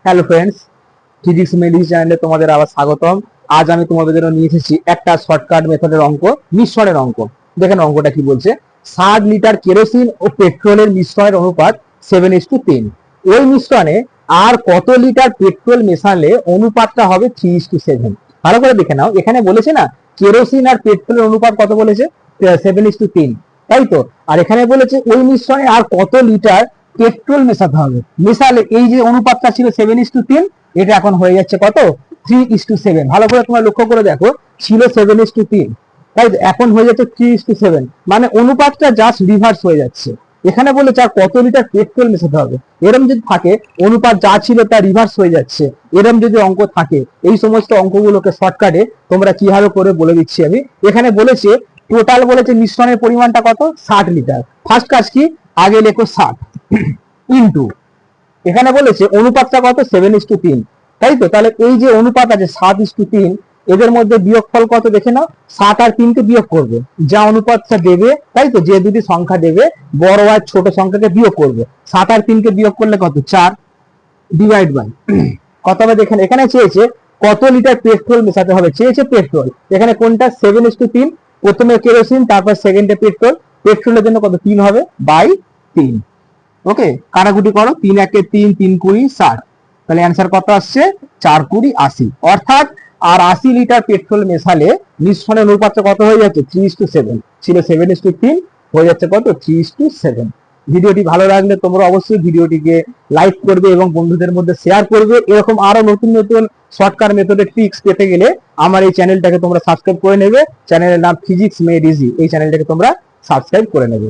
Hello friends, physics মেডিস চ্যানেলে তোমাদের আবার স্বাগতম। আজ আমি তোমাদের জন্য নিয়ে এসেছি একটা শর্টকাট মেথডের অঙ্ক, মিশ্রণের অঙ্ক। দেখেন অঙ্কটা কি বলছে। 60 লিটার কেরোসিন ও পেট্রোলের মিশ্রণের অনুপাত 7:3। ওই মিশ্রণে আর কত লিটার পেট্রোল মেশালে অনুপাতটা হবে 3:7। ভালো করে দেখে নাও, এখানে বলেছে না কেরোসিন আর পেট্রোলের অনুপাত কত বলেছে, 7:3, তাই তো। আর এখানে বলেছে ওই মিশ্রণে আর কত লিটার পেট্রোল মেশাতে হবে। মেশালে এই যে অনুপাতটা ছিল 7:3, এটা এখন হয়ে যাচ্ছে কত, 3:7। ভালো করে তোমরা লক্ষ্য করে দেখো, ছিল 7:3, তাই এখন হয়ে যাচ্ছে 3:7, মানে অনুপাতটা জাস্ট রিভার্স হয়ে যাচ্ছে। এখানে বলেছে আর কত লিটার পেট্রোল মেশাতে হবে। এরম যদি থাকে, অনুপাত যা ছিল তা রিভার্স হয়ে যাচ্ছে, এরম যদি অঙ্ক থাকে, এই সমস্ত অঙ্কগুলোকে শর্টকাটে তোমরা কিভাবে করে বলে দিচ্ছি আমি। এখানে বলেছে টোটাল, বলেছে মিশ্রণের পরিমাণটা কত, 60 লিটার। ফার্স্ট কাজ কি, আগে লেখো 60 ইন্টু, এখানে বলেছে অনুপাতটা কত, 7:3, তাই তো। তাহলে এই যে অনুপাত আছে 7:3, এদের মধ্যে বিয়োগফল কত দেখে নাও। 7 আর 3কে বিয়োগ করবে, যা অনুপাতটা দেবে, তাই তো। যে দুটি সংখ্যা দেবে, বড় আর ছোট সংখ্যাকে বিয়োগ করবে। 7 আর 3কে বিয়োগ করলে কত, 4, ডিভাইড বাই কত হবে দেখেন। এখানে চেয়েছে কত লিটার পেট্রোল মেশাতে হবে, চেয়েছে পেট্রোল। এখানে কোনটা, 7:3, প্রথমে কেরোসিন, তারপর সেকেন্ডে পেট্রোল। পেট্রোলের জন্য কত, 3 হবে, বাই 3। ওকে, কাটাকুটি করো, 3 একে 3, 3 20 60। তাহলে অ্যান্সার কত আসছে, 4 20 80। অর্থাৎ আর 80 লিটার পেট্রোল মেশালে মিশ্রণের অনুপাতটা কত হয়ে যাচ্ছে, 3:7। ছিল 7:3, হয়ে যাচ্ছে কত, 3:7। ভিডিওটি ভালো লাগলে তোমরা অবশ্যই ভিডিওটিকে লাইক করবে এবং বন্ধুদের মধ্যে শেয়ার করবে। এরকম আরো নতুন নতুন শর্টকাট মেথডের ট্রিক্স পেতে গেলে আমার এই চ্যানেলটাকে তোমরা সাবস্ক্রাইব করে নেবে। চ্যানেলের নাম ফিজিক্স মেড ইজি, এই চ্যানেলটাকে তোমরা সাবস্ক্রাইব করে নেবে।